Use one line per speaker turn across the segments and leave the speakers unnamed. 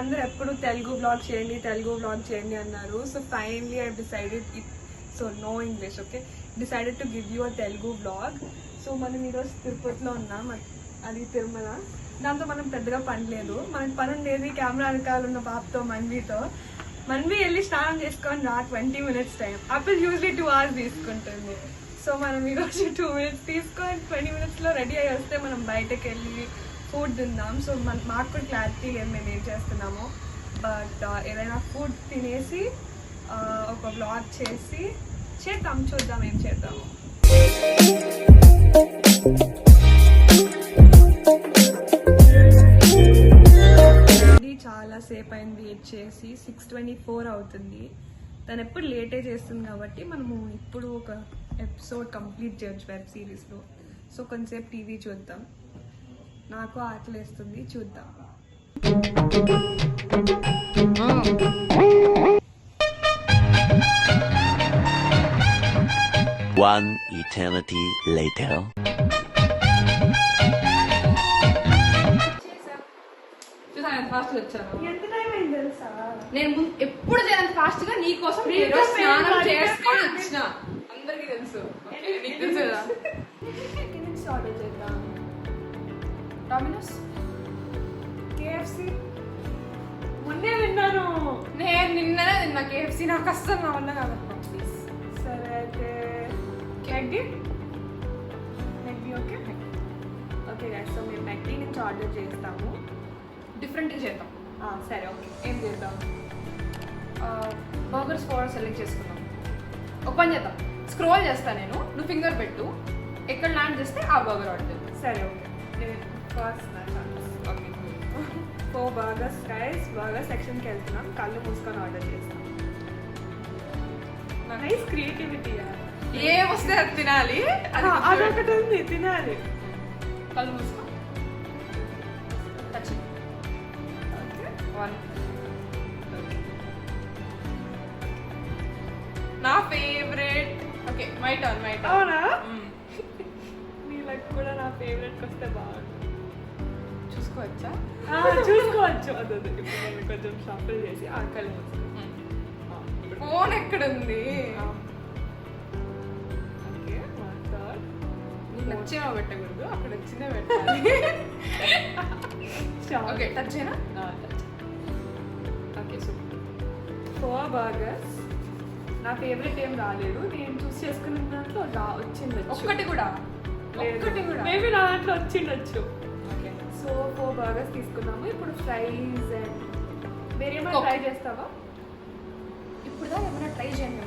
మీరందరూ ఎప్పుడు తెలుగు బ్లాగ్ చేయండి అన్నారు. So finally I decided so no English okay decided to give you a Telugu blog. So మనం ఈరోజు తిరుపతిలో ఉన్నాం, అది తిరుమల. దాంతో మనం పెద్దగా పని లేదు, మనకి పని ఉండేది కెమెరా వెనకాల ఉన్న పాపతో మన్వి వెళ్ళి స్నానం చేసుకొని రా 20 minutes టైం. అప్పుడు యూజువల్లీ 2 hours తీసుకుంటుంది. సో మనం ఈరోజు 2 minutes తీసుకొని 20 minutesలో రెడీ అయ్యి వస్తే మనం బయటకు వెళ్ళి ఫుడ్ తిందాం. సో మాకు కూడా క్లారిటీ లేదు మేము ఏం చేస్తున్నామో, బట్ ఏదైనా ఫుడ్ తినేసి ఒక బ్లాగ్ చేద్దాం, చూద్దాం ఏం చేద్దాము. చాలా సేపు అయింది వెయిట్ చేసి, 6:24 అవుతుంది. తను ఎప్పుడు లేటే చేస్తుంది కాబట్టి మనము ఇప్పుడు ఒక ఎపిసోడ్ కంప్లీట్ చేయొచ్చు వెబ్ సిరీస్లో. సో కొంచెంసేపు టీవీ చూద్దాం, నాకు ఆకలి వేస్తుంది, చూద్దాం.
One eternity later.
ఫాస్ట్ వచ్చాను.
ఎంత టైం అయింది తెలుసా?
నేను ఎప్పుడు చేయను ఫాస్ట్ గా, నీ కోసం స్నానం చేసుకొని వచ్చిన. అందరికి తెలుసు, నీకు తెలుసు కదా.
ఆర్డర్ చేద్దాం.
డామినోస్,
కేఎఫ్సి మొన్నే విన్నాను.
నేను నిన్ననే తిన్నా కేఎఫ్సి, నాకు అస్సలు నా వల్ల కాదు. ప్లీజ్.
సరే అయితే మెగ్డీ ఓకే ఓకే గైస్. సో మేము మెగ్డీ నుంచి ఆర్డర్ చేస్తాము.
డిఫరెంట్గా చేద్దాం.
సరే ఓకే, ఏం చేద్దాం?
బర్గర్స్ ఫోర్ సెలెక్ట్ చేసుకుందాం. ఒక పని చేద్దాం, స్క్రోల్ చేస్తా నేను, నువ్వు ఫింగర్ పెట్టు, ఎక్కడ ల్యాండ్ చేస్తే ఆ బర్గర్ ఆర్డర్ చేద్దాం.
సరే ఓకే. నేను first okay 4 burgers guys. Burger సెక్షన్కి వెళ్తున్నాం, కళ్ళు మూసుకొని ఆర్డర్ చేస్తాం. Nice creativity.
ఏం వస్తే అది తినాలి,
అదొకటి ఉంది, తినాలి.
కళ్ళు మూసుకో. నా ఫేవరెట్. Okay my turn.
అవునా? నీళ్ళకి కూడా నా ఫేవరెట్కి వస్తే బాగుంటుంది.
చూసుకోవచ్చా?
చూసుకోవచ్చు. అదే ఇప్పుడు నేను కొంచెం షాపుల్ చేసి ఆకలి మూసుకుంటాను.
ఫోన్ ఎక్కడుంది?
ఓకే మాట్లాడు.
నీకు నచ్చేమో పెట్టకూడదు, అక్కడ వచ్చిందే పెట్టాలి. ఓకే టచ్ చేయనా?
Okay so 4 burgers. నా ఫేవరెట్ ఏం రాలేదు, నేను చూస్ చేసుకున్న దాంట్లో వచ్చింది.
ఒక్కటి కూడా
మేబీ నా దాంట్లో వచ్చిండొచ్చు.
ఓకే
సో 4 burgers తీసుకున్నాము. ఇప్పుడు ఫ్రైస్ అండ్ వేరేమైనా ట్రై చేస్తావా?
ఇప్పుడు దాకా ఏమైనా ట్రై చేయండి.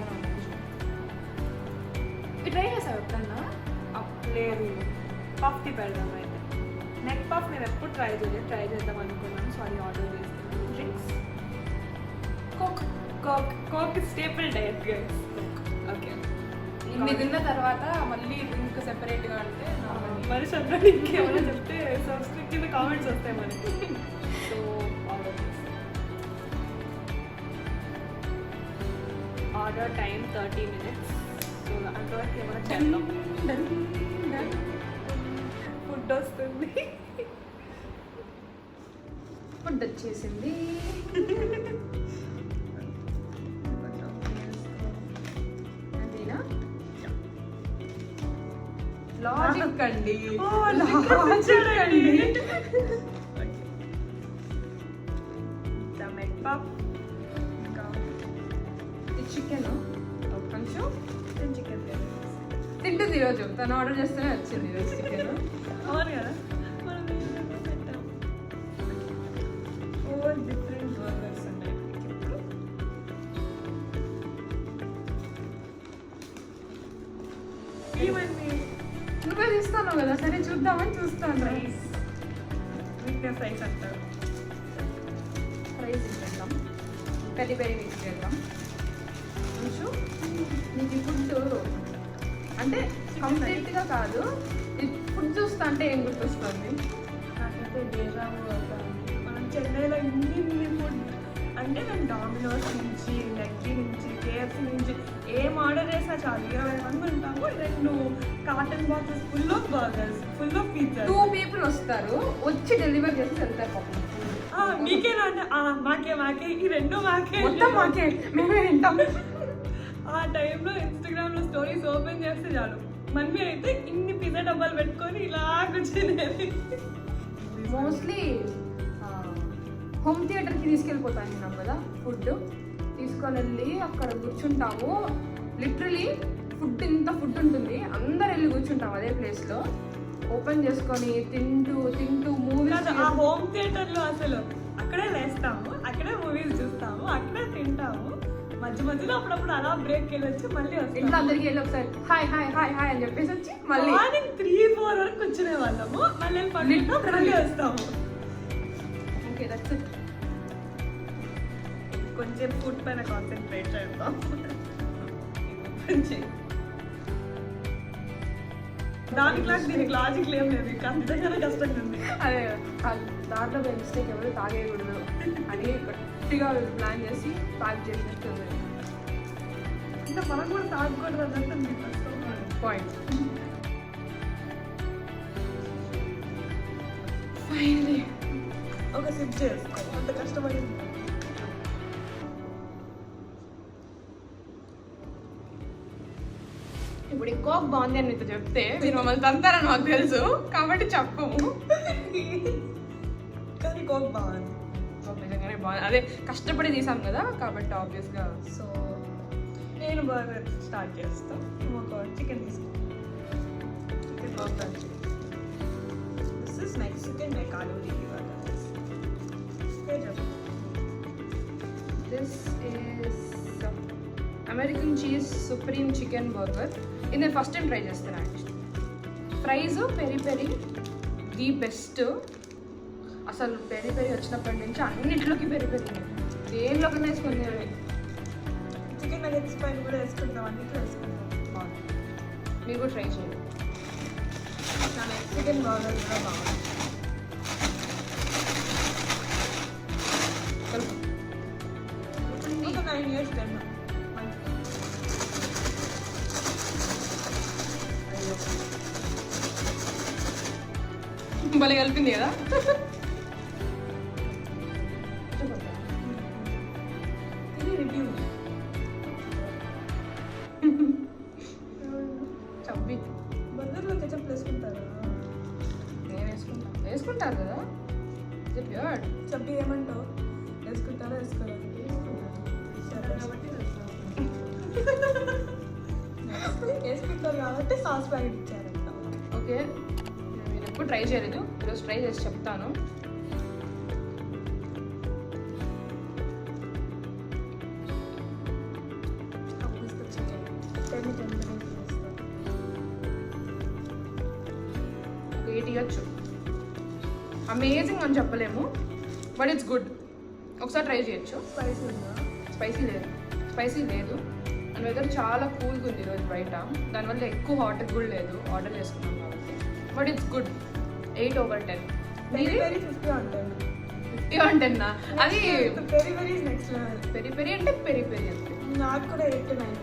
ట్రై చేసావు ఎప్పుడన్నా?
లేదు, పఫ్ది పెడదాం అయితే. నెక్ పఫ్ నేను ఎప్పుడు ట్రై చేద్దాం అనుకున్నాను. సో అది ఆర్డర్ చేస్తున్నాను. Drinks coke staple diet guys. Okay
ఇన్ని తిన్న తర్వాత మళ్ళీ డ్రింక్ సెపరేట్గా అంటే
మరి సపరేట్ ఇంకేమైనా చెప్తే సబ్స్క్రైబ్ కింద కామెంట్స్ వస్తాయి మనకి. So order time 30 minutes. So అంతవరకు ఏమైనా చేద్దాం. ఫుడ్ వస్తుంది.
ఫుడ్ వచ్చేసింది. లాజిక్ అండి. చికెన్ ఒక నిమిషం.
చికెన్
తింటుంది ఈరోజు, తను ఆర్డర్ చేస్తేనే వచ్చింది ఈరోజు చికెన్.
అవును కదా, మనం పెట్టాం. 4 different burgers ఉన్నాయి. ఇవన్నీ
నువ్వే తీస్తాను కదా, సరే చూద్దామని చూస్తాను.
ఫ్రైస్ వీక్నెస్ ఫ్రైస్ అంటారు.
ఫ్రైస్ చేద్దాం, పెరి పెరి మిక్స్ చేద్దాం. కొంచెం నీకు ఫుడ్ అంటే కంప్లీట్గా కాదు, ఫుడ్ చూస్తా అంటే ఏం గుర్తొస్తుంది?
నాకైతే డేజావు అవుతుంది. మనం చెన్నైలో ఇన్ని ఫుడ్ అంటే మేము డామినోస్ నుంచి, మెగ్డీ నుంచి, కేఎఫ్సి నుంచి ఏం ఆర్డర్ చేసినా చాలు 20 మంది ఉంటాము. 2 carton boxes full of burgers, full of pizza.
2 people వస్తారు, వచ్చి డెలివర్ చేసి వెళ్తారు పాపం.
మీకే నా అంటే మాకే మాకే ఈ రెండు మాకే
మొత్తం మాకే మేమే తింటాం.
ఆ టైంలో ఇన్స్టాగ్రామ్ లో స్టోరీస్ ఓపెన్ చేస్తే చాలు మమ్మీ అయితే ఇన్ని పిజ్జా డబ్బాలు పెట్టుకొని ఇలా కూర్చునేది.
మోస్ట్లీ హోమ్ థియేటర్కి తీసుకెళ్ళిపోతాను నేను కదా, ఫుడ్ తీసుకొని వెళ్ళి అక్కడ కూర్చుంటాము. లిటరలీ ఫుడ్ ఇంత ఫుడ్ ఉంటుంది, అందరు వెళ్ళి కూర్చుంటాం అదే ప్లేస్లో ఓపెన్ చేసుకొని తింటూ తింటూ మూవీస్.
ఆ హోమ్ థియేటర్ లో అసలు అక్కడే లేస్తాము, అక్కడే మూవీస్ చూస్తాము, అక్కడే తింటాము. మధ్య మధ్యలో అప్పుడప్పుడు అలా బ్రేక్ వెళ్ళొచ్చి మళ్ళీ వస్తాం.
ఇంట్లో అందరికి వెళ్ళి ఒకసారి హాయ్ హాయ్ హాయ్ హాయ్ అని చెప్పేసి వచ్చి మళ్ళీ
మార్నింగ్ 3-4 వరకు కూర్చునే వాళ్ళము, మళ్ళీ మళ్ళీ వస్తాము.
Okay that's it.
కొంచెం ఫుడ్ పైన కాన్సన్ట్రేట్ చేద్దాం. దానికి లాగా దీనికి లాజిక్ ఏం లేదు, అంతగానే కష్టంగా ఉంది.
అదే దాంట్లో మిస్టేక్ ఎవరు తాగేయకూడదు అని గట్టిగా ప్లాన్ చేసి ప్యాక్ చేసినట్టు
ఇంకా మనం కూడా తాగకూడదు అన్నట్టు ఉంది
పాయింట్. ఫైనలీ
ఒక సిప్ చేసుకో, అంత కష్టమైంది.
ఇప్పుడు ఈ కోక్ బాగుంది అని మీతో చెప్తే మీరు మమ్మల్ని తంతారని మాకు తెలుసు కాబట్టి చెప్పము.
కానీ కోక్ బాగుంది.
కోక్ నిజంగానే బాగుంది, అదే కష్టపడి తీసాం కదా కాబట్టి ఆబ్వియస్గా.
సో నేను బర్గర్ స్టార్ట్ చేస్తాను. ఒక చికెన్ తీసుకో. Chicken burger. This is Mexican McAloo tikki burger.
This is American cheese supreme chicken burger. ఇది నేను ఫస్ట్ టైం ట్రై చేస్తాను actually. Fries peri peri the best. అసలు పెరి పెరి వచ్చినప్పటి నుంచి అన్నింటిలోకి పెరి పెరి దేనిలోకైనా వేసుకుని
చికెన్ నగెట్స్ పైన కూడా వేసుకుంటాం, అన్నిట్లో వేసుకుంటాం. బాగుంది,
మీరు కూడా ట్రై చేయండి.
నా మెక్సికన్ బర్గర్ కూడా బాగుంది. ఇంకా 9 years తిన్నా.
భలే కలిపింది కదా.
ఇది రివ్యూ.
చబ్బి
బర్గర్లో కెచప్ వేసుకుంటారా?
నేను వేసుకుంటారు కదా. ప్యూర్
చబ్బి ఏమంటావు? వేసుకుంటారా వేసుకోరా? వేసుకుంటారు కాబట్టి సాస్ ప్యాకెట్ ఇచ్చారంట.
ఓకే, నేను ఎప్పుడు ట్రై చేయలేదు, ఈరోజు ట్రై చేసి చెప్తాను. ఒక 8 ఇవ్వచ్చు. అమేజింగ్ అని చెప్పలేము బట్ ఇట్స్ గుడ్. ఒకసారి ట్రై చేయొచ్చు.
స్పైసీ ఉందా?
స్పైసీ లేదు అండ్ వెదర్ చాలా కూల్గా ఉంది ఈరోజు బయట, దానివల్ల ఎక్కువ హాట్ కూడా లేదు ఆర్డర్ చేసుకున్నాం కాబట్టి. But it's good. 8/10.
Peri peri 50 ఉంటాయి.
50/10 అది
peri peri next level.
Peri peri అంటే పెరి పెరి అంతే.
నాకు కూడా 8-9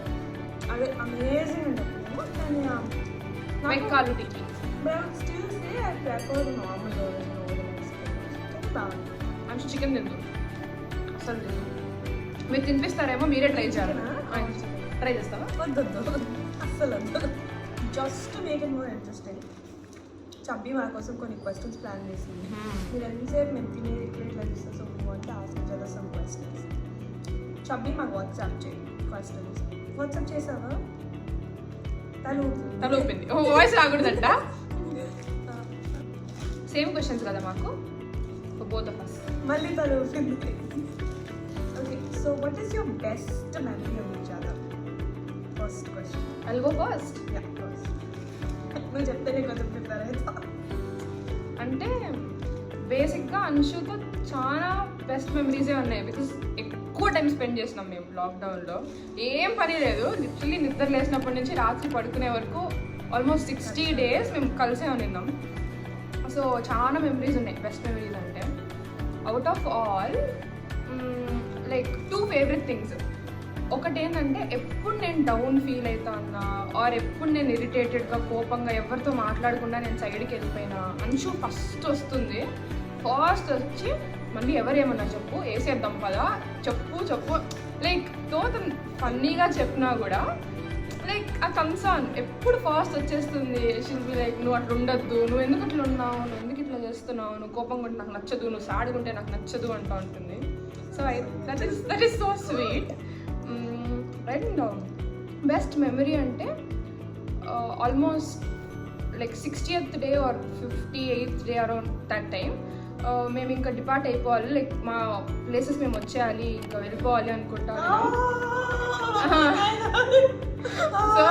అదే అమేజింగ్ ఉంటుంది. కానీ
McAloo tikki
still say I prefer normal version over Mexican. బాగుంది.
మంచి చికెన్ తిందు అసలు తిందు. మీరు తినిపిస్తారేమో, మీరే ట్రై చేయాలి. ట్రై చేస్తావా?
వద్దు అస్సలు వద్దు. Just make it more interesting. Chubby మా కోసం కొన్ని క్వశ్చన్స్ ప్లాన్ చేసింది. మీరు ఎంతసేపు మేము తినేది ఇట్లా చూస్తాం. So we want to ask each other some questions. Chubby మాకు వాట్సాప్ చేయి క్వశ్చన్స్. వాట్సాప్ చేసావా?
తల ఊపింది. ఓ వాయిస్ రాకూడదంట. సేమ్ క్వశ్చన్స్ కదా మాకు, బోత్ ఆఫ్ us.
మళ్ళీ తల ఊపింది. Okay, so what is your best memory of each other? First question.
I'll go first.
Yeah first. నువ్వు చెప్తే నీకు కొంచెం ప్రిపేర్ అవుతా.
అంటే బేసిక్గా అంశుతో చాలా బెస్ట్ మెమరీసే ఉన్నాయి. బికాస్ ఎక్కువ టైం స్పెండ్ చేసినాం మేము లాక్డౌన్లో. ఏం పని లేదు, లిటరలీ నిద్ర లేచినప్పటి నుంచి రాత్రి పడుకునే వరకు ఆల్మోస్ట్ 60 days మేము కలిసే ఉన్నాం. సో చాలా మెమరీస్ ఉన్నాయి. బెస్ట్ మెమరీస్ అంటే out of all like 2 favorite things. ఒకటి ఏంటంటే ఎప్పుడు నేను డౌన్ ఫీల్ అవుతా ఉన్నా ఆర్ ఎప్పుడు నేను ఇరిటేటెడ్గా కోపంగా ఎవరితో మాట్లాడకుండా నేను సైడ్కి వెళ్ళిపోయినా అంశు ఫస్ట్ వస్తుంది. ఫస్ట్ వచ్చి మళ్ళీ ఎవరేమన్నా చెప్పు వేసేద్దాం పదా చెప్పు లైక్ తో తను ఫన్నీగా చెప్పినా కూడా లైక్ ఆ కన్సర్న్ ఎప్పుడు ఫాస్ట్ వచ్చేస్తుంది. షిల్ బి లైక్ నువ్వు అట్లా ఉండొద్దు, నువ్వు ఎందుకు అట్లా ఉన్నావు, నువ్వు ఎందుకు ఇట్లా చేస్తున్నావు, నువ్వు కోపంగా ఉంటే నాకు నచ్చదు, నువ్వు సాడ్గా ఉంటే నాకు నచ్చదు అంటూ ఉంటుంది. So that is so sweet. And best memory అంటే almost like 60th day or 58th day around that time మేము ఇంకా డిపార్ట్ అయిపోవాలి, లైక్ మా ప్లేసెస్ మేము వచ్చేయాలి, ఇంకా వెళ్ళిపోవాలి అనుకుంటాము. సో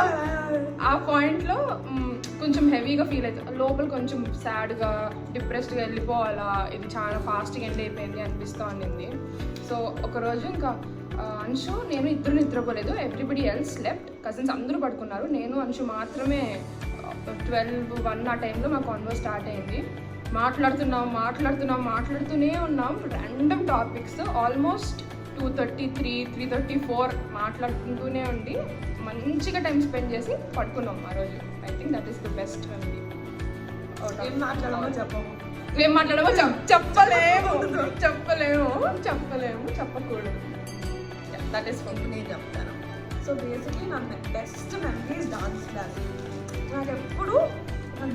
ఆ పాయింట్లో కొంచెం హెవీగా ఫీల్ అవుతుంది లోపల, కొంచెం సాడ్గా డిప్రెస్డ్గా వెళ్ళిపోవాలా, ఇది చాలా ఫాస్ట్గా ఎండ్ అయిపోయింది అనిపిస్తూ ఉండింది. సో ఒకరోజు ఇంకా అంశు నేను ఇద్దరు నిద్రపోలేదు, ఎవ్రీబడి ఎల్స్ లెఫ్ట్, కజిన్స్ అందరూ పడుకున్నారు, నేను అంశు మాత్రమే 12-1 ఆ టైంలో మా కాన్వో స్టార్ట్ అయింది. మాట్లాడుతూనే ఉన్నాం ర్యాండమ్ టాపిక్స్ ఆల్మోస్ట్ 2:33-3:34 మాట్లాడుకుంటూనే ఉండి మంచిగా టైం స్పెండ్ చేసి పడుకున్నాం ఆ రోజు. I think that is the best memory.
ఏం మాట్లాడమో
చెప్పకూడదు. దట్ ఈస్ ఫర్
నేను చెప్తాను. సో బేసిక్లీ నా బెస్ట్ మెమరీస్ డాన్స్ క్లాస్. నాకు ఎప్పుడు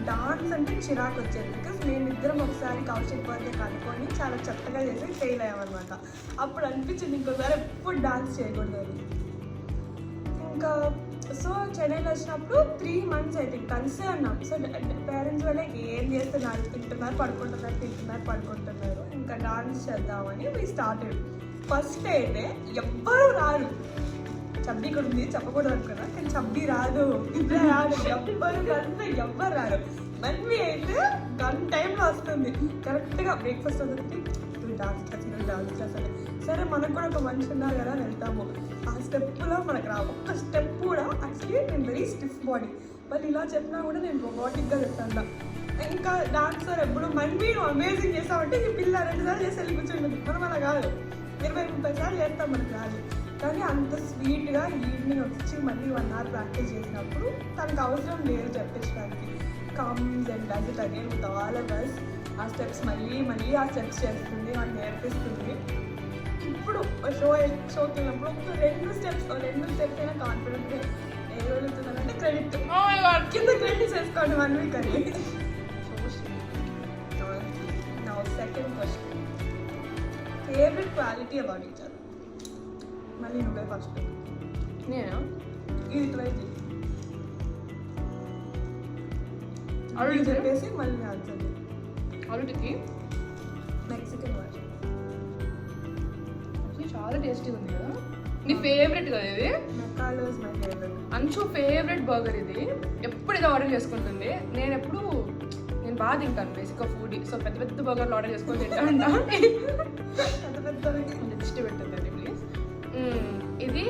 డాన్స్ అంటే చిరాకు వచ్చేది, బికాస్ మేమిద్దరం ఒకసారి కౌశిక్ బర్త్డే కనుక్కొని చాలా చెత్తగా చేసి ఫెయిల్ అయ్యామన్నమాట. అప్పుడు అనిపించింది ఇంకోసారి ఎప్పుడు డాన్స్ చేయకూడదు అని. ఇంకా సో చెన్నైలో వచ్చినప్పుడు 3 months అయితే కలిసే ఉన్నాం. సో పేరెంట్స్ వల్ల ఏం చేస్తున్నారు, తింటున్నారు పడుకుంటున్నారు, ఇంకా డాన్స్ చేద్దామని వీ స్టార్టెడ్. ఫస్ట్ అయితే ఎవ్వరూ రారు, చబ్బీ కూడా ఉంది చెప్పకూడదు అనుకున్నా, కానీ చబ్బీ రాదు, ఇద్దరు రాదు, ఎవ్వరు కలిసి ఎవ్వరు రారు. మళ్ళీ అయితే 1 టైంలో వస్తుంది కరెక్ట్గా బ్రేక్ఫాస్ట్ అవుతుంది, డాన్స్ క్లాస్ అని. సరే మనకు కూడా ఒక మనిషి ఉన్నారు కదా వెళ్తాము. ఆ స్టెప్లో మనకు రా, ఒక్క స్టెప్ కూడా. యాక్చువల్లీ నేను వెరీ స్టిఫ్ బాడీ, వాళ్ళు ఇలా చెప్పినా కూడా నేను రొబాటిక్గా చెప్తాను. ఇంకా డాన్సర్ ఎప్పుడు మళ్ళీ అమేజింగ్ చేస్తామంటే ఈ పిల్ల 2 సార్లు చేసి వెళ్ళి కూర్చుంటుంది. మనం అలా కాదు, 20-30 సార్లు చేస్తాం, మనకు రాదు. కానీ అంత స్వీట్గా ఈవినింగ్ వచ్చి మళ్ళీ 1 hour ప్రాక్టీస్ చేసినప్పుడు తనకు అవసరం లేదు చెప్పించడానికి. Comes and does it again with all of us. ఆ స్టెప్స్ మళ్ళీ ఆ స్టెప్స్ చేస్తుంది, నాకు నేర్పిస్తుంది. ఇప్పుడు షోకి వెళ్ళినప్పుడు 2 స్టెప్స్ అయినా కాన్ఫిడెంట్గా ఏ వెళ్తున్నానంటే క్రెడిట్ కింద క్రెడిట్ చేసుకోండి 1 week అని. నా second question, favourite quality about each other. మళ్ళీ నువ్వే ఫస్ట్.
నేను
ఇది ట్రై చేసి చెప్పేసి మళ్ళీ ఆన్సర్.
ఆల్రెడీ
మెక్సికన్ వర్షన్
చాలా టేస్టీగా ఉంది కదా. నీ ఫేవరెట్ కదా ఇది?
మెకాలోస్ మై ఫేవరెట్.
అంచు ఫేవరెట్ బర్గర్ ఇది, ఎప్పుడు ఇది ఆర్డర్ చేసుకుంటుంది. నేను బాగా తింటాను బేసిక్గా ఫుడ్, సో పెద్ద బర్గర్లు ఆర్డర్ చేసుకొని తింటా. లిస్ట్ పెట్టండి ప్లీజ్. ఇది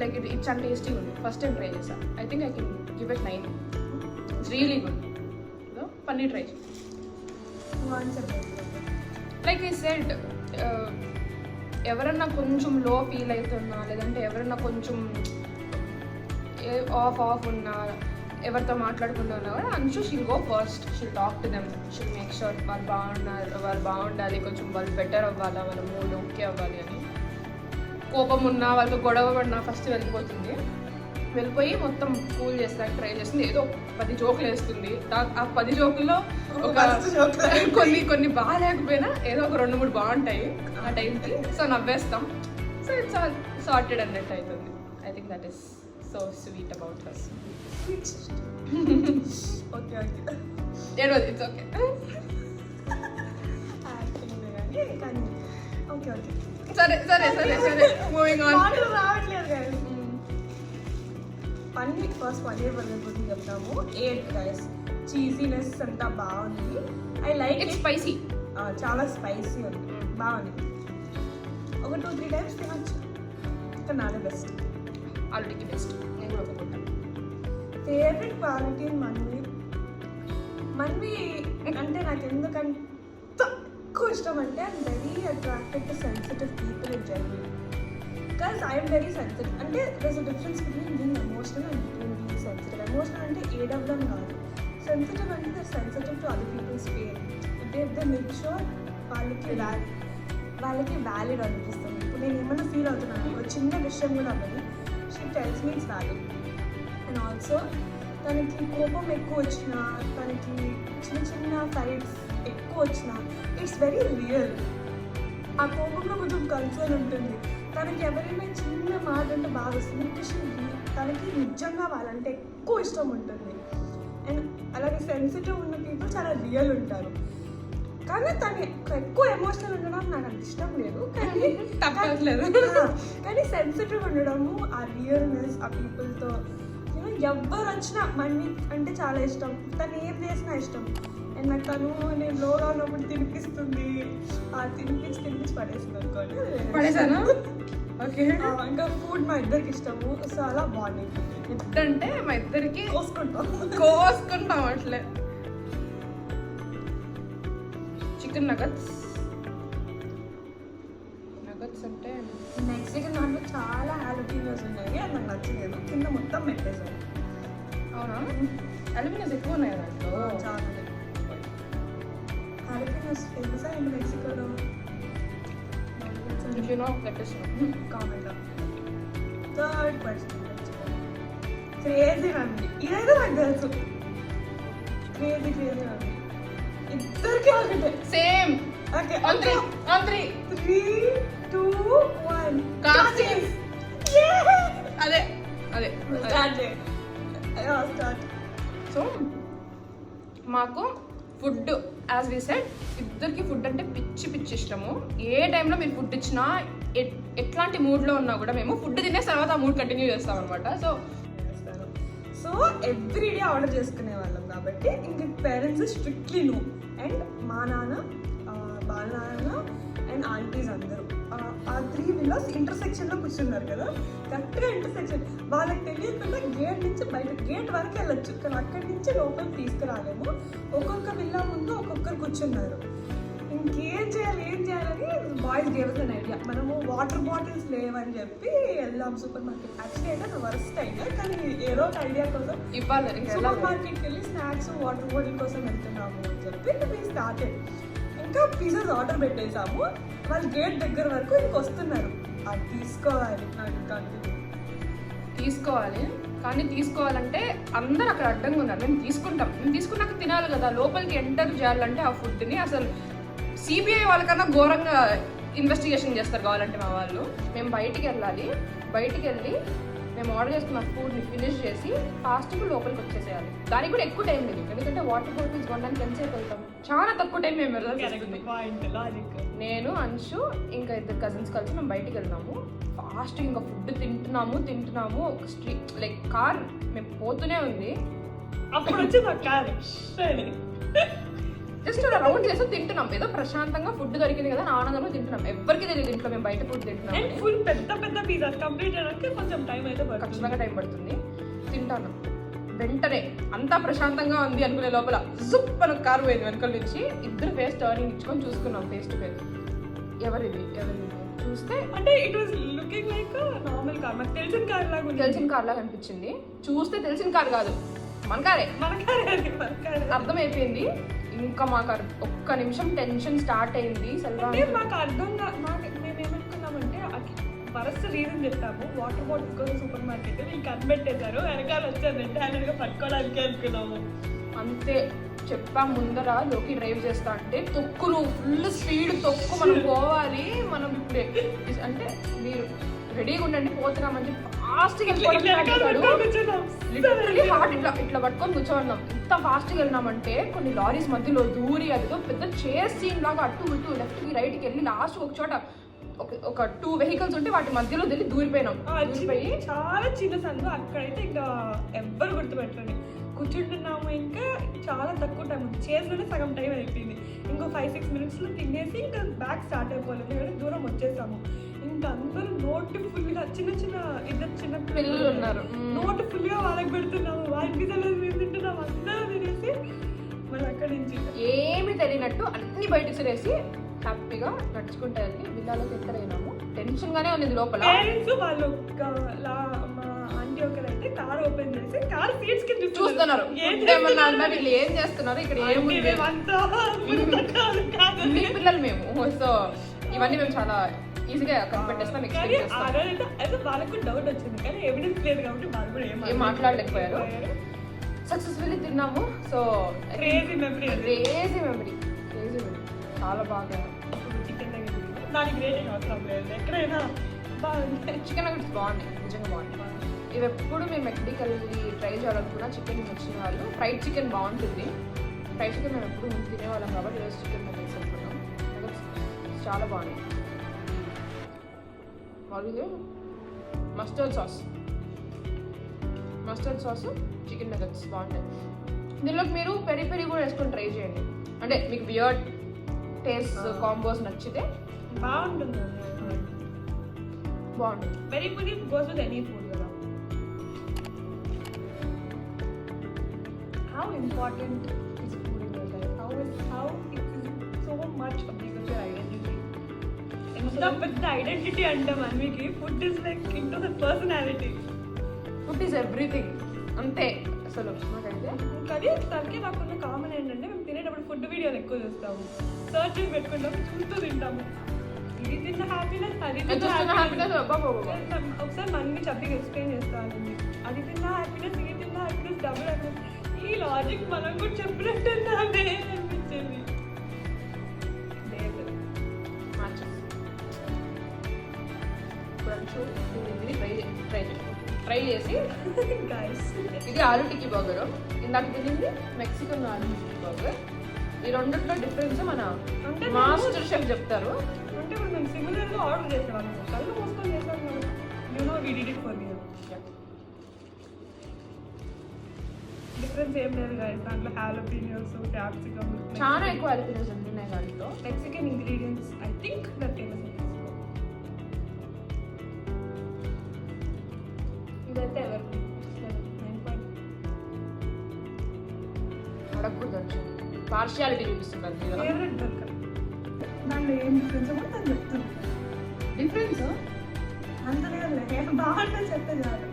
లైక్ ఇది చాలా టేస్టీగా ఉంది, ఫస్ట్ టైం ట్రై చేశాను. I think I can give it 9. It's really good. Paneer try చేయి. లైక్ ఐ సెడ్, ఎవరన్నా కొంచెం లో ఫీల్ అవుతున్నా, లేదంటే ఎవరన్నా కొంచెం ఆఫ్ ఉన్నా, ఎవరితో మాట్లాడుకుంటున్నా కూడా అంచు she'll go first, she'll talk to them, she'll make sure వాళ్ళు బాగుండాలి, కొంచెం వాళ్ళు బెటర్ అవ్వాలి, వాళ్ళ మూడ్ ఓకే అవ్వాలి అని. కోపం ఉన్నా, వాళ్ళతో గొడవ పడినా ఫస్ట్ వెళ్ళిపోయి మొత్తం కూల్ చేస్తానికి ట్రై చేస్తుంది. ఏదో 10 జోకులు వేస్తుంది. ఆ 10 జోకుల్లో ఒక కొన్ని బాగా లేకపోయినా ఏదో ఒక 2-3 బాగుంటాయి ఆ టైంకి. సో నవ్వేస్తాం. సో ఇట్స్ ఆల్ సార్టెడ్ అన్నట్టు అవుతుంది. I think that is so sweet about us.
Okay
it's okay. సరే మూవింగ్ ఆన్.
రావట్లేదు పన్నీర్. ఫస్ట్ పన్నీర్ బర్గర్ గురించి చెప్తాము. 8 guys. చీజీనెస్ అంతా బాగుంది. I like
it. స్పైసీ,
చాలా స్పైసీ ఉంది, బాగుంది. ఒక 2-3 times తినచ్చు. ఇంకా నాదే బెస్ట్,
ఆల్రెడీ బెస్ట్. నేను కూడా ఒప్పుకుంటాను.
ఫేవరెట్ క్వాలిటీ మన్వి అంటే నాకు ఎందుకంత ఎక్కువ ఇష్టం అంటే I'm very attracted to sensitive people in general. Because I'm very sensitive. అంటే there's a difference between being emotional and between being sensitive. Emotional అంటే ఏడవడం కాదు, సెన్సిటివ్ అంటే they're sensitive to other people's pain. They make sure వాళ్ళకి వాళ్ళకి valid అనిపిస్తుంది. ఇప్పుడు నేను ఏమైనా ఫీల్ అవుతున్నాను ఒక చిన్న విషయం కూడా అవ్వదు, she tells me it's valid. And also తనకి కోపం ఎక్కువ వచ్చినా, తనకి చిన్న చిన్న ఫైట్స్ ఎక్కువ వచ్చినా ఇట్స్ వెరీ రియల్. ఆ కోపంలో కొంచెం కల్చర్ ఉంటుంది. తనకి ఎవరైనా చిన్న మాట అంటే బాగా వస్తుంది, తనకి నిజంగా వాళ్ళంటే ఎక్కువ ఇష్టం ఉంటుంది. అండ్ అలాగే సెన్సిటివ్ ఉన్న పీపుల్ చాలా రియల్ ఉంటారు. కానీ తను ఎక్కువ ఎమోషనల్ ఉండడం నాకు అంత ఇష్టం లేదు, కానీ
తప్పట్లేదు.
కానీ సెన్సిటివ్ ఉండడము, ఆ రియల్నెస్ ఆ పీపుల్తో ఎవ్వరు వచ్చినా మమ్మీ అంటే చాలా ఇష్టం. తను ఏం చేసినా ఇష్టం. అండ్ నాకు తను నేను లోగా ఉన్నప్పుడు తినిపిస్తుంది, ఆ తినిపించి పడేసింది అనుకోండి.
పడేసాను. ఓకే.
ఇంకా ఫుడ్ మా ఇద్దరికి ఇష్టము, సో అలా బాగుంది.
ఫుడ్ అంటే మా ఇద్దరికి
కోసుకుంటాం
అట్లే. చికెన్ నగట్స్ అంటే
మెక్సికన్ దాంట్లో చాలా హాలపీనోస్ ఉన్నాయి, అది నాకు నచ్చలేదు. కింద మొత్తం పెట్టేసాను.
అవునా? అల్యూమినియస్ ఎక్కువ ఉన్నాయి దాంట్లో.
చాలా హాలపీనోస్ ఫేమస్ అండ్ మెక్సికోలో. కామెంట్ థర్డ్ పర్సన్ క్రేజీ రండి, ఇదైతే నాకు తెలుసు. క్రేజీ రండి ఇద్దరికి ఒకటే
సేమ్.
Okay
on 3
3 2 1
casting. అదే
స్టార్ట్.
సో మాకు ఫుడ్ యాజ్ వి సెడ్ ఇద్దరికి ఫుడ్ అంటే పిచ్చి ఇష్టము. ఏ టైంలో మీరు ఫుడ్ ఇచ్చినా ఎట్లాంటి మూడ్లో ఉన్నా కూడా మేము ఫుడ్ తినే తర్వాత ఆ మూడ్ కంటిన్యూ చేస్తాం అనమాట.
సో ఎవ్రీడే ఆర్డర్ చేసుకునే వాళ్ళం కాబట్టి ఇంక పేరెంట్స్ స్ట్రిక్ట్లీ నో. అండ్ మా నాన్న, బాల నాన్న అండ్ ఆంటీస్ అందరూ ఆ 3 విల్లాస్ ఇంటర్సెక్షన్లో కూర్చున్నారు కదా, కరెక్ట్గా ఇంటర్సెక్షన్. వాళ్ళకి తెలియకుండా గేట్ నుంచి బయట గేట్ వరకు వెళ్ళొచ్చు, కానీ అక్కడి నుంచి లోపలికి తీసుకురాలేము. ఒక్కొక్క విల్లా ముందు ఒక్కొక్కరు కూర్చున్నారు. ఇంకేం చేయాలని బాయ్స్ గేవ్ అన్ ఐడియా. మనము వాటర్ బాటిల్స్ లేవని చెప్పి వెళ్దాం సూపర్ మార్కెట్. యాక్చువల్లీ అయితే నా వర్స్ట్ ఐడియా, కానీ ఏదో ఒక ఐడియా కోసం సూపర్ మార్కెట్కి వెళ్ళి స్నాక్స్ వాటర్ బాటిల్ కోసం వెళ్తున్నాము అని చెప్పి మేము స్టార్టెడ్. ఇంకా పిజ్జాస్ ఆర్డర్ పెట్టేసాము. వాళ్ళు గేట్ దగ్గర వరకు ఇంక వస్తున్నారు. అది
తీసుకోవాలి కానీ తీసుకోవాలంటే అందరు అక్కడ అడ్డంగా ఉన్నారు. మేము తీసుకున్నాక తినాలి కదా. లోపలికి ఎంటర్ చేయాలంటే ఆ ఫుడ్ని అసలు సిబిఐ వాళ్ళకన్నా ఘోరంగా ఇన్వెస్టిగేషన్ చేస్తారు కావాలంటే మా వాళ్ళు. మేము బయటికి వెళ్ళి మేము ఆర్డర్ చేసుకున్న ఫుడ్ని ఫినిష్ చేసి ఫాస్ట్గా లోపలికి వచ్చేసేయాలి. దానికి కూడా ఎక్కువ టైం లేదు, ఎందుకంటే వాటర్ బాటిల్స్ కొనడానికి ఎంతసేపు వెళ్తాం, చాలా తక్కువ టైం మేము వెళ్ళాల్సి వస్తుంది. నేను అంశు ఇంకా 2 కజిన్స్ కలిసి మేము బయటికి వెళ్దాము. ఫాస్ట్ ఇంకా ఫుడ్ తింటున్నాము. ఒక స్ట్రీట్ లైక్ కార్ మేము పోతూనే ఉంది.
అప్పుడు వచ్చింది కార్
జస్ట్ అలా రౌండ్ చేసి తింటున్నాం. ఏదో ప్రశాంతంగా ఫుడ్ దొరికింది కదా అని ఆనందంలో తింటున్నాం. ఎవరికి తెలియదు ఇంట్లో మేము బయట ఫుడ్ తింటున్నాం.
ఫుల్ పెద్ద పిజ్జా కంప్లీట్ అయ్యాక కొంచెం టైం అయితే
ఖచ్చితంగా టైం పడుతుంది. తింటాను వెంటనే అంతా ప్రశాంతంగా ఉంది అనుకునే లోపల జుప్ అని కారు పోయింది వెనకాల నుంచి. ఇద్దరు ఫేస్ టర్నింగ్ ఇచ్చుకొని చూసుకున్నాం ఫేస్ టు ఫేస్. ఎవరిది చూస్తే
అంటే it was looking like normal car. మనకు తెలిసిన కార్ లాగా
అనిపించింది. చూస్తే తెలిసిన కార్ కాదు, మన కారే అర్థమైపోయింది. ఇంకా మాకు ఒక్క నిమిషం టెన్షన్ స్టార్ట్ అయింది.
మాకు అర్థంగా మేము ఏమనుకున్నామంటే వరస్ట్ రీజన్ చెప్తాము. వాటర్ బాటిల్ కోసం సూపర్ మార్కెట్ వీళ్ళు కనిపెట్టేశారు, వెనకాల వచ్చేదంటే ఆయనగా పట్టుకోవడానికి అనుకున్నాము.
అంతే చెప్పా. ముందర లోకి డ్రైవ్ చేస్తా అంటే తొక్కు, నువ్వు ఫుల్ స్పీడ్ తొక్కు, మనం పోవాలి, మనం ఇప్పుడే అంటే మీరు రెడీగా ఉండండి పోతున్నామని చెప్పి ఫాస్ట్గా లిటరల్లీ హార్ట్ ఇట్లా పట్టుకొని కూర్చోన్నాం. ఇంత ఫాస్ట్గా వెళ్ళినామంటే కొన్ని లారీస్ మధ్యలో దూరి అదితో పెద్ద చేస్ సీన్ లాగా అటు ఇటు లెఫ్ట్కి రైట్కి వెళ్ళి లాస్ట్ ఒక చోట ఒక 2 వెహికల్స్ ఉంటే వాటి మధ్యలో వెళ్ళి దూరిపోయినాం.
చాలా చిన్న సందు, అక్కడైతే ఇంకా ఎవ్వరు గుర్తుపెట్టండి. కూర్చుంటున్నాము, ఇంకా చాలా తక్కువ టైం ఉంది. చేతిలోనే సగం టైం అయిపోయింది. ఇంకో 5-6 మినిట్స్లో తినేసి ఇంకా బ్యాక్ స్టార్ట్ అయిపోలేదు, ఎందుకంటే దూరం వచ్చేసాము. ఇంకా అందరూ నోటు ఫుల్గా చిన్న
పిల్లలు ఉన్నారు,
నోటు ఫుల్గా వాళ్ళకి పెడుతున్నాము. వాళ్ళకి తింటున్నాము, అందరూ తినేసి మళ్ళీ అక్కడి నుంచి
ఏమి తెలియనట్టు అన్ని బయటకు సిరేసి హ్యాపీగా నడుచుకుంటూ వెళ్ళి విల్లాలోకి ఎంటర్ అయినాము. టెన్షన్ గానే ఉంది లోపల.
పేరెంట్స్ వాళ్ళు మా ఆంటీ ఒకరైతే కార్ ఓపెన్ చేసి కార్ సీట్స్ కి
చూస్తున్నారు, వీళ్ళు ఏం చేస్తున్నారు ఇక్కడ, ఏముంది మీ పిల్లలు మేము. సో ఇవన్నీ మేము చాలా ఈజీగా కనిపెట్టేస్తాం,
కానీ
ఎక్స్ప్లెయిన్
ఆ
చేస్తాం.
రోజు అయితే వాళ్ళకు డౌట్ వచ్చింది కానీ ఎవిడెన్స్ లేదు కాబట్టి వాళ్ళు కూడా
ఏం మాట్లాడలేకపోయారు. సక్సెస్ఫుల్లీ తిన్నాము. So
crazy memory
crazy memory చాలా బాగా.
చికెన్ దానికి రేటింగ్ అవసరం లేదు, ఎక్కడైనా బాగుంది.
చికెన్ నగెట్స్ బాగున్నాయి, నిజంగా బాగుంది. ఇవి ఎప్పుడు మేము ఎక్కడికి వెళ్ళి ట్రై చేయాలనుకున్నా చికెన్ వచ్చిన వాళ్ళు ఫ్రైడ్ చికెన్ బాగుంటుంది. ఫ్రైడ్ చికెన్ మేము ఎప్పుడు తినేవాళ్ళం కాబట్టి ఈరోజు చికెన్ నగెట్స్ అనుకున్నాం. నగెట్స్ చాలా బాగున్నాయి. మరియు మస్టర్డ్ సాస్ చికెన్ నగెట్స్ బాగుంటాయి. దీనిలోకి మీరు పెరి పెరి కూడా వేసుకొని ట్రై చేయండి. అంటే మీకు వియర్డ్ టేస్ట్ కాంబోస్ నచ్చితే
బాగుంటుంది. Very puri goes with any food కదా. How important is food in your life? How it is so much a big of your identity. ఎంత పెద్ద ఐడెంటిటీ అంటే మనకి food is like into the personality.
Food is everything అంతే అసలు నాకైతే.
కానీ దానికి నాకున్న కామన్ ఏంటంటే మేము తినేటప్పుడు ఫుడ్ వీడియోలు ఎక్కువ చూస్తాము, సర్చ్ చేసి పెట్టుకుంటాము, చూస్తూ తింటాము. ఇది తిన్న హ్యాపీనెస్, అది తిన్న హ్యాపీనెస్. ఒకసారి మమ్మీ చప్పిగా ఎక్స్ప్లెయిన్ చేస్తాను, అది తిన్న హ్యాపీనెస్, ఇది తిన్న హ్యాపీనెస్, డబుల్ హ్యాపీనెస్. ఈ లాజిక్ మనం కూడా చెప్పినట్టుందా అనిపించేది.
ట్రై చేసి ఇది ఆలు టిక్కీ బర్గర్, ఇందాక తినింది మెక్సికన్ ఆలు టిక్కీ బర్గర్. ఈ రెండిట్లో డిఫరెన్స్ మన మాస్టర్ షెఫ్ చెప్తారు.
అంటే ఇప్పుడు మేము సిమిలర్గా ఆర్డర్ చేసేవాళ్ళం, కళ్ళు మూసుకొని చేసాం కదా. We did it for you. Difference ఏం లేదు కదా, దాంట్లో హాలపీనియోస్, క్యాప్సికమ్,
చాలా ఎక్కువ హాలపీనియోస్ ఉంటున్నాయి దాంట్లో.
Mexican ingredients I think that famous. ఇదైతే ఎవరు
అడగకూడదు, పార్షియాలిటీ చూపిస్తున్నారు.
ఫేవరెట్ బర్గర్ దాంట్లో ఏం డిఫరెన్స్ కూడా తను చెప్తుంది.
డిఫరెన్స్
అంత లేదు, బాగుంటుంది చెప్తే చాలు.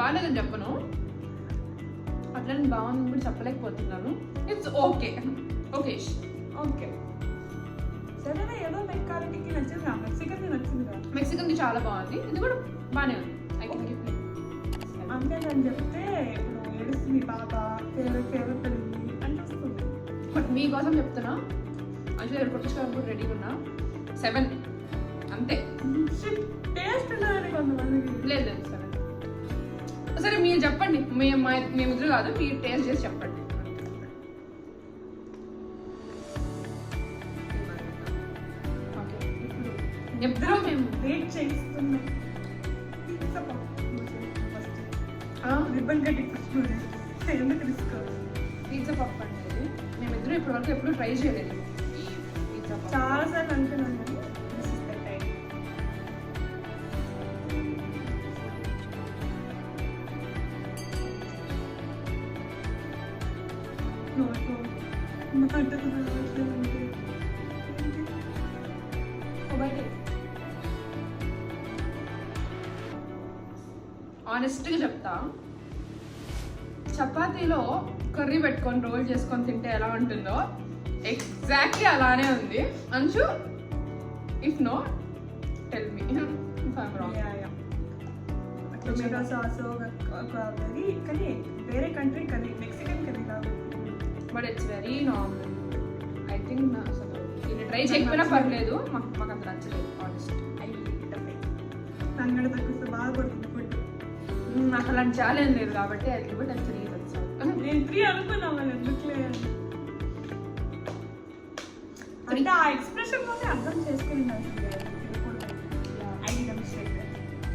బాగాలేదని చెప్పను, అట్లని బాగుందని కూడా చెప్పలేకపోతున్నాను. ఇట్స్ ఓకే ఓకే
ఓకే సరేనా, ఏదో మెక్కాలిటీకి నచ్చింది, మెక్సికన్ నచ్చింది కదా.
మెక్సికన్ది చాలా బాగుంది, ఇది కూడా బాగానే ఉంది. ఐ కెన్ గివ్
అంతే నేను చెప్తే ఇప్పుడు ఏడుస్తుంది పాప, ఫేవరెట్ అని వస్తుంది.
బట్ మీకోసం చెప్తున్నా, అంటే కొట్టించుకోవడానికి కూడా రెడీగా ఉన్నా. 7 అంతే.
టేస్ట్ ఉన్నదని కొంతమందికి
లేదు 7. సరే మీరు చెప్పండి, మేమిద్దరు కాదు, మీరు టేస్ట్ చేసి చెప్పండి. ఎప్పుడూ మేము
వెయిట్ చేయిస్తున్నాం. రిబ్బన్ కట్టి ఎందుకు తీసుకోవాలి.
పిజ్జా పఫ్ అనేది మేమిద్దరు ఇప్పటివరకు ఎప్పుడు ట్రై చేయలేదు. ఈ పిజ్జా పఫ్
చాలాసార్లు అనుకున్నాను కానీ this is the time.
ఆనెస్ట్గా చెప్తా, చపాతీలో కర్రీ పెట్టుకొని రోల్ చేసుకొని తింటే ఎలా ఉంటుందో ఎగ్జాక్ట్లీ అలానే ఉంది. Anshu, if no tell me if I'm wrong.
Tomato sauce curry, కానీ వేరే కంట్రీ కర్రీ, మెక్సికన్ కర్రీ కాదు.
But it's very normal. I think అసలు దీన్ని ట్రై చేయకపోయినా పర్లేదు, మాకు అంత నచ్చలేదు ఆనెస్ట్.
సంగడి తగ్గిస్తే బాగా పడుతుంది ఫుడ్.
నాకు అలాంటి ఛాలెంజ్ లేదు కాబట్టి అది బట్ అది 3
నేను 3 అనుకున్నాను, ఎందుకులే అంటే ఆ ఎక్స్ప్రెషన్ లోనే అర్థం చేసుకుని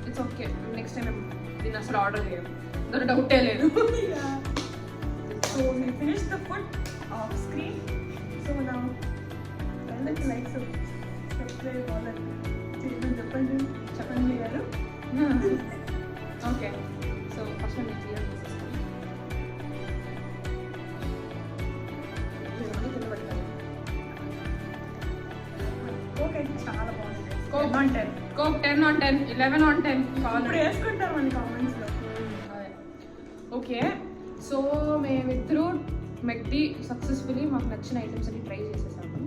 ఇట్స్ ఓకే. నెక్స్ట్ టైం దీన్ని అసలు ఆర్డర్ చేయను, దాని డౌటే లేదు.
So we finished the food off screen. So now let's like subscribe all that. చెప్పండి గారు.
ఓకే, సో ఫస్ట్ నేను క్లియర్ చేసేస్తాను.
ఓకే చాలా బాగుంది.
కోక్ 10 on 10, 11 on 10
ఇప్పుడు వేసుకుంటాం మన కామెంట్స్లో.
ఓకే, సో మేమిద్దరూ మెక్డీ సక్సెస్ఫుల్లీ మాకు నచ్చిన ఐటమ్స్ అన్ని ట్రై చేసేసాము.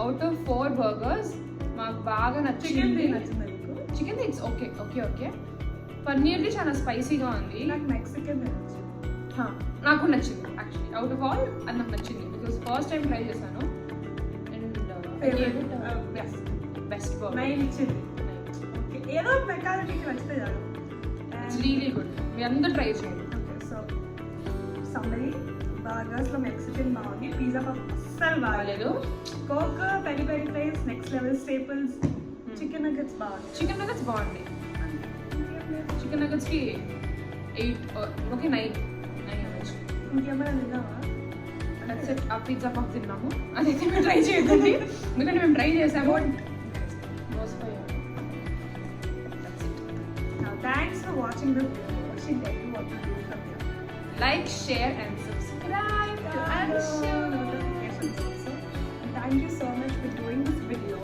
అవుట్ ఆఫ్ 4 బర్గర్స్ మాకు బాగా
చికెన్
నచ్చింది
నచ్చింది మీకు?
Chicken. It's okay okay okay. పన్నీర్ది చాలా స్పైసీగా ఉంది.
నాకు మెక్సికన్ నచ్చింది.
నాకు నచ్చింది యాక్చువల్లీ. అవుట్ ఆఫ్ ఆల్ అది నాకు నచ్చింది బికాస్ ఫస్ట్ టైం ట్రై చేశాను అండ్ బెస్ట్ బర్గర్.
9 ఇచ్చింది. ఓకే, ఏదో మెకానిక్ నచ్చితే చాలు.
It's really good. మీ అందరూ ట్రై చేయండి.
ఓకే, సో సమ్మరీ బర్గర్స్లో మెక్సికన్ బాగుంది, పిజ్జా అస్సలు బాగాలేదు, coke peri peri fries next level staples, chicken nuggets బాగుంది.
చికెన్ నగెట్స్ బాగుంది. చికెన్ నగెట్స్కి 8 ఓకే 9 అవ్వచ్చు.
ఇంకేమైనా తిన్నావా?
ఆ పిజ్జా పఫ్ తిన్నాము, అదైతే మేము ట్రై చేయకండి ఎందుకంటే మేము ట్రై చేసాము.
Thanks for watching this video. She tell you what to do from here.
Like, share and subscribe to Anshu.
Notifications also. And thank you so much for doing this video.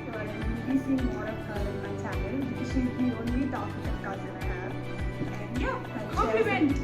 You are really seeing more of her in my channel because she's the only talkative cousin I have. And yeah, I'll share
Compliment.